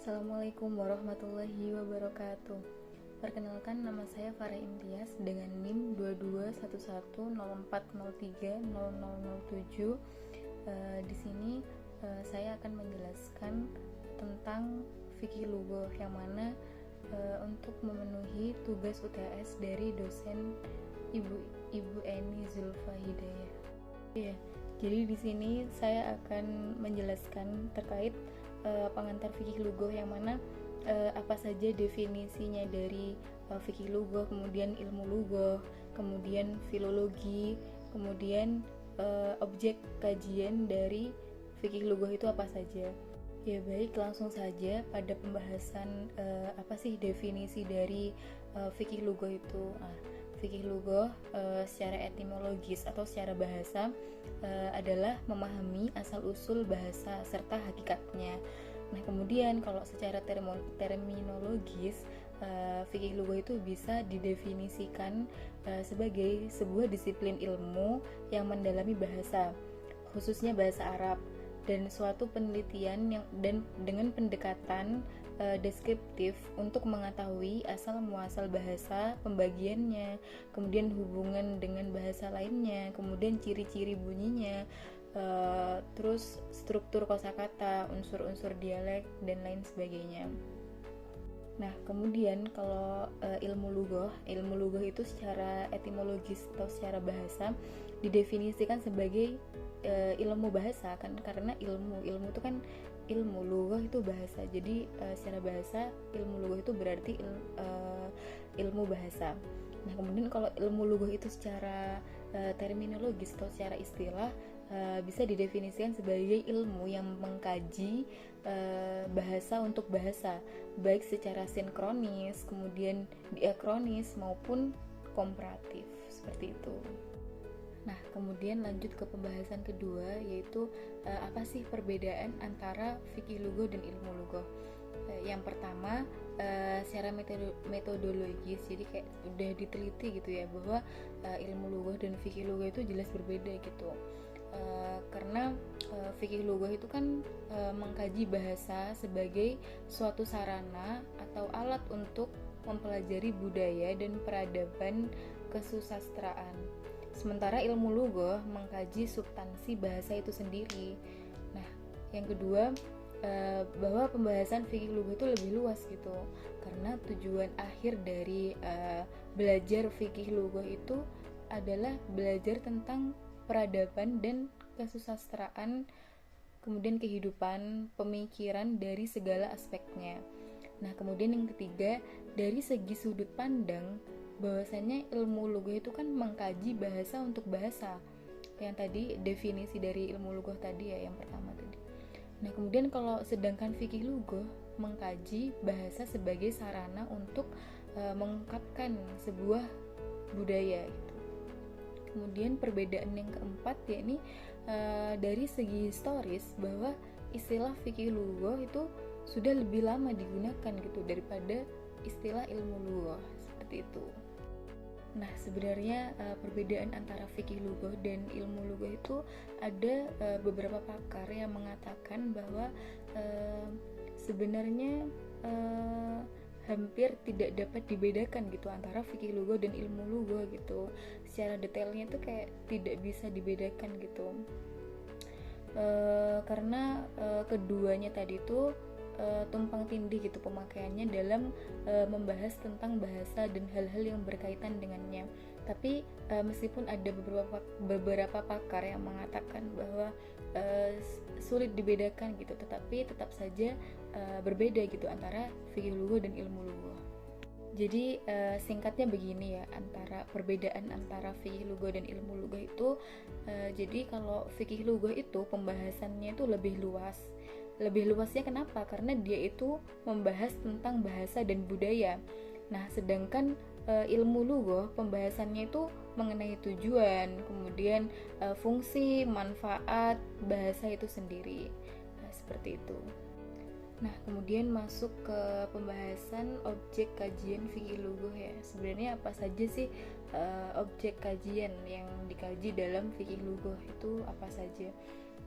Assalamualaikum warahmatullahi wabarakatuh. Perkenalkan, nama saya Farah Imtiaz dengan NIM 221104030007. Di sini saya akan menjelaskan tentang fikih lughoh yang mana untuk memenuhi tugas UTS dari dosen Ibu Eni Zulfa Hidayah. Iya, jadi di sini saya akan menjelaskan terkait pengantar fikih lughoh yang mana apa saja definisinya dari fikih lughoh, kemudian ilmu lughoh, kemudian filologi, kemudian objek kajian dari fikih lughoh itu apa saja. Ya baik, langsung saja pada pembahasan apa sih definisi dari fikih lughoh itu. Fikih lughoh secara etimologis atau secara bahasa adalah memahami asal-usul bahasa serta hakikatnya. Nah, kemudian kalau secara terminologis fikih lughoh itu bisa didefinisikan sebagai sebuah disiplin ilmu yang mendalami bahasa, khususnya bahasa Arab, dan suatu penelitian dan dengan pendekatan deskriptif untuk mengetahui asal muasal bahasa, pembagiannya, kemudian hubungan dengan bahasa lainnya, kemudian ciri-ciri bunyinya, terus struktur kosakata, unsur-unsur dialek dan lain sebagainya. Nah, kemudian kalau ilmu lughoh itu secara etimologis atau secara bahasa didefinisikan sebagai ilmu bahasa, kan, karena ilmu itu kan ilmu, lughoh itu bahasa. Jadi secara bahasa ilmu lughoh itu berarti ilmu bahasa. Nah, kemudian kalau ilmu lughoh itu secara terminologis atau secara istilah bisa didefinisikan sebagai ilmu yang mengkaji bahasa untuk bahasa, baik secara sinkronis, kemudian diakronis maupun komparatif, seperti itu. Nah, kemudian lanjut ke pembahasan kedua, yaitu apa sih perbedaan antara fikih lughoh dan ilmu lughoh. Yang pertama, secara metodologis, jadi kayak udah diteliti gitu ya, bahwa ilmu lughoh dan fikih lughoh itu jelas berbeda gitu. Karena fikih lughoh itu kan mengkaji bahasa sebagai suatu sarana atau alat untuk mempelajari budaya dan peradaban kesusastraan. Sementara ilmu lughoh mengkaji substansi bahasa itu sendiri. Nah, yang kedua, bahwa pembahasan fikih lughoh itu lebih luas gitu, karena tujuan akhir dari belajar fikih lughoh itu adalah belajar tentang peradaban dan kesusastraan, kemudian kehidupan, pemikiran dari segala aspeknya. Nah, kemudian yang ketiga, dari segi sudut pandang, bahwasanya ilmu lughoh itu kan mengkaji bahasa untuk bahasa. Yang tadi definisi dari ilmu lughoh tadi ya, yang pertama tadi. Nah, kemudian kalau sedangkan fikih lughoh mengkaji bahasa sebagai sarana untuk mengungkapkan sebuah budaya gitu. Kemudian perbedaan yang keempat yakni dari segi historis, bahwa istilah fikih lughoh itu sudah lebih lama digunakan gitu daripada istilah ilmu lughoh, seperti itu. Nah, sebenarnya perbedaan antara fikih lughoh dan ilmu lughoh itu ada beberapa pakar yang mengatakan bahwa sebenarnya hampir tidak dapat dibedakan gitu antara fikih lughoh dan ilmu lughoh gitu. Secara detailnya itu kayak tidak bisa dibedakan gitu. Karena keduanya tadi itu tumpang tindih gitu pemakaiannya dalam membahas tentang bahasa dan hal-hal yang berkaitan dengannya. Tapi meskipun ada beberapa pakar yang mengatakan bahwa sulit dibedakan gitu, tetapi tetap saja berbeda gitu antara fikih lughoh dan ilmu lughoh. Jadi singkatnya begini ya, antara perbedaan antara fikih lughoh dan ilmu lughoh itu jadi kalau fikih lughoh itu pembahasannya itu lebih luas. Lebih luasnya kenapa? Karena dia itu membahas tentang bahasa dan budaya. Nah, sedangkan ilmu lughoh pembahasannya itu mengenai tujuan, kemudian fungsi, manfaat bahasa itu sendiri. Nah, seperti itu. Nah, kemudian masuk ke pembahasan objek kajian fikih lughoh ya. Sebenarnya apa saja sih objek kajian yang dikaji dalam fikih lughoh itu apa saja?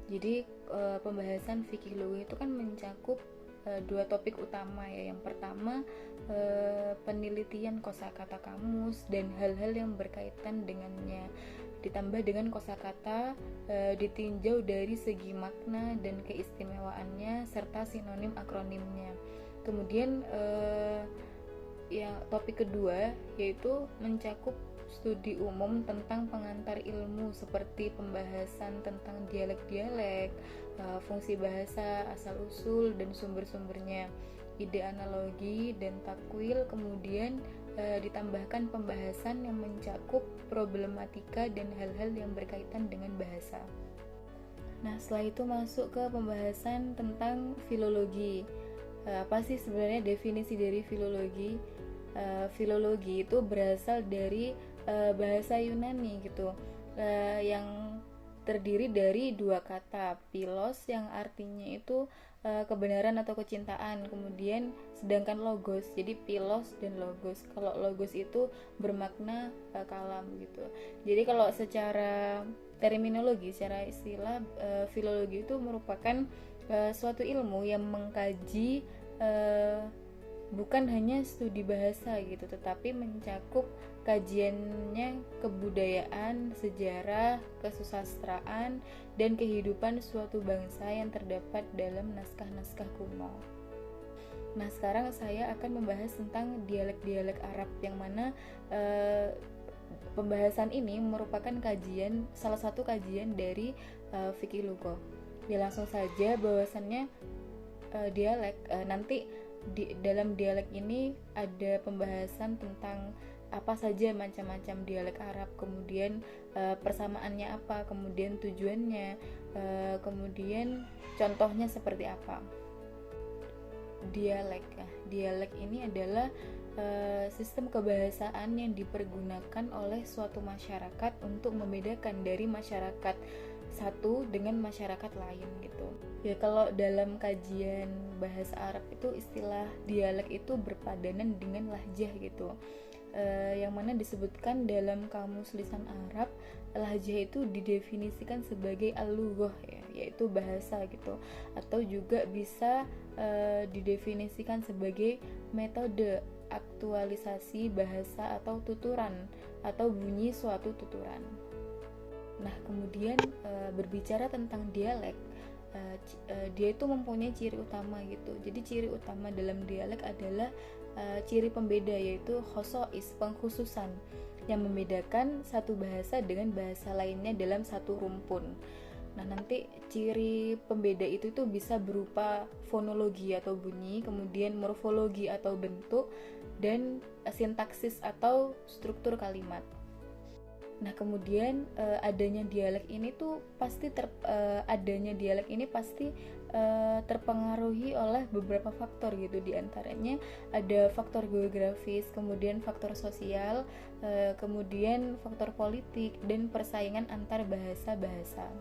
Jadi pembahasan fikih lughoh itu kan mencakup dua topik utama ya. Yang pertama penelitian kosakata kamus dan hal-hal yang berkaitan dengannya, ditambah dengan kosakata ditinjau dari segi makna dan keistimewaannya serta sinonim akronimnya. Kemudian yang topik kedua yaitu mencakup studi umum tentang pengantar ilmu seperti pembahasan tentang dialek-dialek, fungsi bahasa, asal-usul dan sumber-sumbernya, ide analogi dan takwil. Kemudian ditambahkan pembahasan yang mencakup problematika dan hal-hal yang berkaitan dengan bahasa. Nah, setelah itu masuk ke pembahasan tentang filologi. Apa sih sebenarnya definisi dari filologi? Filologi itu berasal dari bahasa Yunani gitu, yang terdiri dari dua kata, philos yang artinya itu kebenaran atau kecintaan, kemudian sedangkan logos, jadi philos dan logos. Kalau logos itu bermakna kalam gitu. Jadi kalau secara terminologi, secara istilah, filologi itu merupakan suatu ilmu yang mengkaji bukan hanya studi bahasa gitu, tetapi mencakup kajiannya kebudayaan, sejarah, kesusastraan, dan kehidupan suatu bangsa yang terdapat dalam naskah-naskah kuno. Nah, sekarang saya akan membahas tentang dialek-dialek Arab, yang mana pembahasan ini merupakan salah satu kajian dari fikih lughah. Ya, langsung saja bahwasannya dialek nanti dalam dialek ini ada pembahasan tentang apa saja macam-macam dialek Arab, kemudian persamaannya apa, kemudian tujuannya, kemudian contohnya seperti apa. Dialek ini adalah sistem kebahasaan yang dipergunakan oleh suatu masyarakat untuk membedakan dari masyarakat satu dengan masyarakat lain gitu. Ya, kalau dalam kajian bahasa Arab itu istilah dialek itu berpadanan dengan lahjah gitu. Yang mana disebutkan dalam Kamus Lisan Arab, lahjah itu didefinisikan sebagai al-lughah ya, yaitu bahasa gitu, atau juga bisa didefinisikan sebagai metode aktualisasi bahasa atau tuturan atau bunyi suatu tuturan. Nah, kemudian berbicara tentang dialek, dia itu mempunyai ciri utama gitu. Jadi ciri utama dalam dialek adalah ciri pembeda, yaitu khosois, pengkhususan yang membedakan satu bahasa dengan bahasa lainnya dalam satu rumpun. Nah, nanti ciri pembeda itu bisa berupa fonologi atau bunyi, kemudian morfologi atau bentuk, dan sintaksis atau struktur kalimat. Nah, kemudian adanya dialek ini pasti terpengaruhi oleh beberapa faktor gitu. Di antaranya ada faktor geografis, kemudian faktor sosial, kemudian faktor politik dan persaingan antar bahasa-bahasa.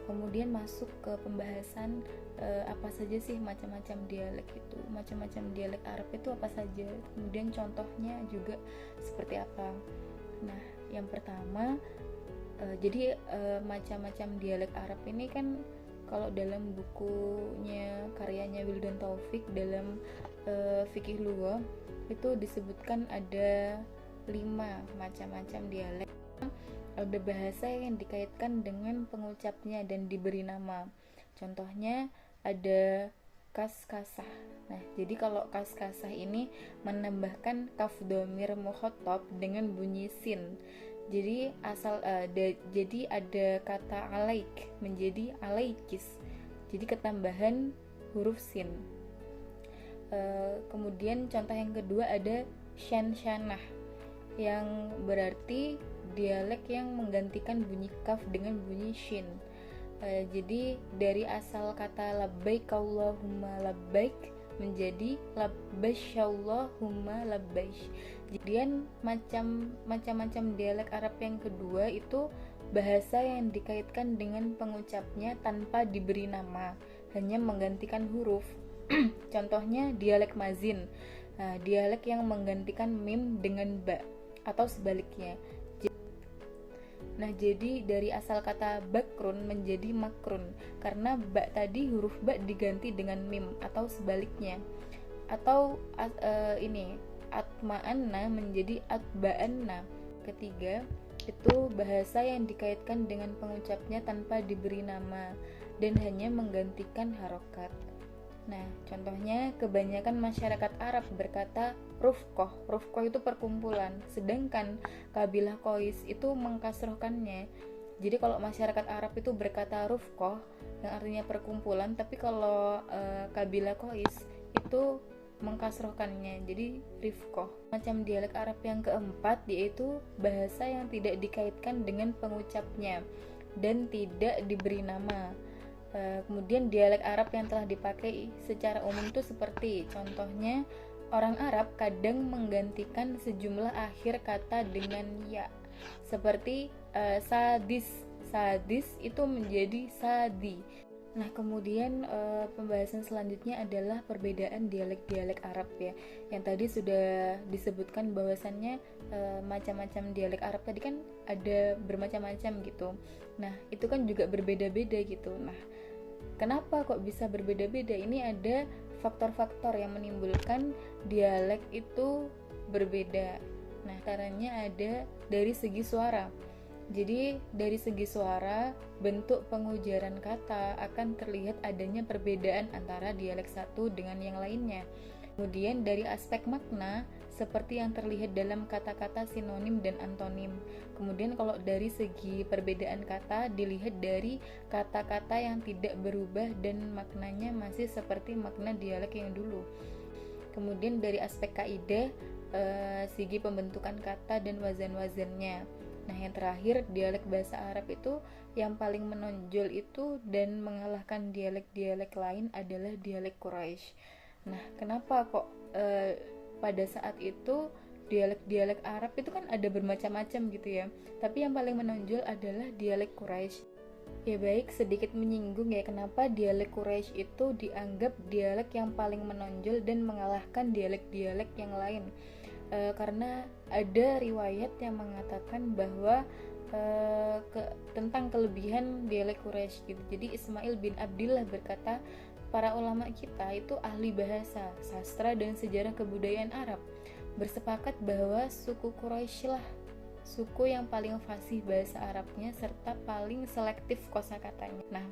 Kemudian masuk ke pembahasan apa saja sih macam-macam dialek itu. Macam-macam dialek Arab itu apa saja, kemudian contohnya juga seperti apa. Nah, yang pertama, jadi macam-macam dialek Arab ini kan kalau dalam bukunya karyanya Wildan Taufik dalam fikih lughah itu disebutkan ada 5 macam-macam dialek. Ada bahasa yang dikaitkan dengan pengucapnya dan diberi nama. Contohnya ada kas-kasah. Nah, jadi kalau kas-kasah ini menambahkan kaf dhamir mukhatab dengan bunyi sin. Jadi jadi ada kata alaik menjadi alaikis. Jadi ketambahan huruf sin. Kemudian contoh yang kedua ada syan-syanah, yang berarti dialek yang menggantikan bunyi kaf dengan bunyi shin. Jadi dari asal kata labbaik Allahumma labbaik menjadi labbaik Allahumma labbaik. Kemudian macam-macam dialek Arab yang kedua itu bahasa yang dikaitkan dengan pengucapnya tanpa diberi nama, hanya menggantikan huruf. Contohnya dialek mazin, dialek yang menggantikan mim dengan ba atau sebaliknya. Nah, jadi dari asal kata bakrun menjadi makrun, karena ba tadi huruf ba diganti dengan mim atau sebaliknya. Atau ini atma'anna menjadi atba'anna. Ketiga, itu bahasa yang dikaitkan dengan pengucapnya tanpa diberi nama dan hanya menggantikan harokat. Nah, contohnya kebanyakan masyarakat Arab berkata rufqoh. Rufqoh itu perkumpulan, sedangkan kabilah Qais itu mengkasrohkannya. Jadi kalau masyarakat Arab itu berkata rufqoh yang artinya perkumpulan, tapi kalau kabilah Qais itu mengkasrohkannya, jadi rifqoh. Macam dialek Arab yang keempat yaitu bahasa yang tidak dikaitkan dengan pengucapnya dan tidak diberi nama. Kemudian dialek Arab yang telah dipakai secara umum itu seperti contohnya orang Arab kadang menggantikan sejumlah akhir kata dengan ya, seperti sadis itu menjadi sadi. Nah, kemudian pembahasan selanjutnya adalah perbedaan dialek-dialek Arab ya. Yang tadi sudah disebutkan bahwasannya macam-macam dialek Arab tadi kan ada bermacam-macam gitu. Nah, itu kan juga berbeda-beda gitu. Nah, kenapa kok bisa berbeda-beda? Ini ada faktor-faktor yang menimbulkan dialek itu berbeda. Nah, caranya ada dari segi suara. Jadi dari segi suara, bentuk pengujaran kata akan terlihat adanya perbedaan antara dialek satu dengan yang lainnya. Kemudian dari aspek makna, seperti yang terlihat dalam kata-kata sinonim dan antonim. Kemudian kalau dari segi perbedaan kata, dilihat dari kata-kata yang tidak berubah dan maknanya masih seperti makna dialek yang dulu. Kemudian dari aspek kaidah, segi pembentukan kata dan wazan-wazannya. Nah, yang terakhir dialek bahasa Arab itu yang paling menonjol itu dan mengalahkan dialek-dialek lain adalah dialek Quraisy. Nah, kenapa kok pada saat itu dialek-dialek Arab itu kan ada bermacam-macam gitu ya, tapi yang paling menonjol adalah dialek Quraisy. Ya baik, sedikit menyinggung ya kenapa dialek Quraisy itu dianggap dialek yang paling menonjol dan mengalahkan dialek-dialek yang lain. Karena ada riwayat yang mengatakan bahwa tentang kelebihan dialek Quraisy gitu. Jadi Ismail bin Abdillah berkata, para ulama kita itu ahli bahasa, sastra dan sejarah kebudayaan Arab bersepakat bahwa suku Quraisy lah suku yang paling fasih bahasa Arabnya serta paling selektif kosakatanya. Nah,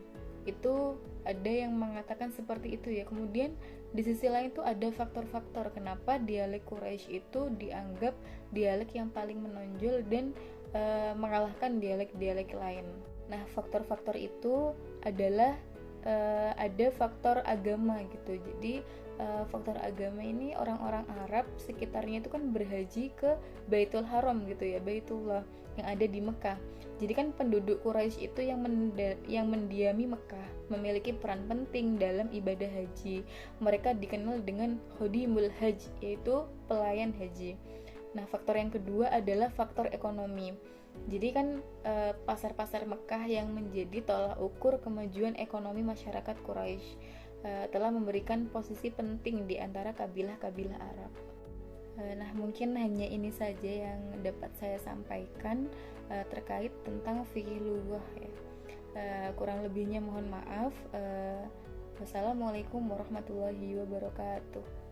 itu ada yang mengatakan seperti itu ya. Kemudian di sisi lain tuh ada faktor-faktor kenapa dialek Quraisy itu dianggap dialek yang paling menonjol dan mengalahkan dialek-dialek lain. Nah, faktor-faktor itu adalah ada faktor agama gitu. Jadi faktor agama ini orang-orang Arab sekitarnya itu kan berhaji ke Baitul Haram gitu ya, Baitullah yang ada di Mekah. Jadi kan penduduk Quraisy itu yang mendiami Mekah memiliki peran penting dalam ibadah haji. Mereka dikenal dengan Khodimul Hajj, yaitu pelayan haji. Nah, faktor yang kedua adalah faktor ekonomi. Jadi kan pasar-pasar Mekah yang menjadi tolak ukur kemajuan ekonomi masyarakat Quraisy telah memberikan posisi penting di antara kabilah-kabilah Arab. Nah, mungkin hanya ini saja yang dapat saya sampaikan terkait tentang fikih lughah ya. Kurang lebihnya mohon maaf. Wassalamualaikum warahmatullahi wabarakatuh.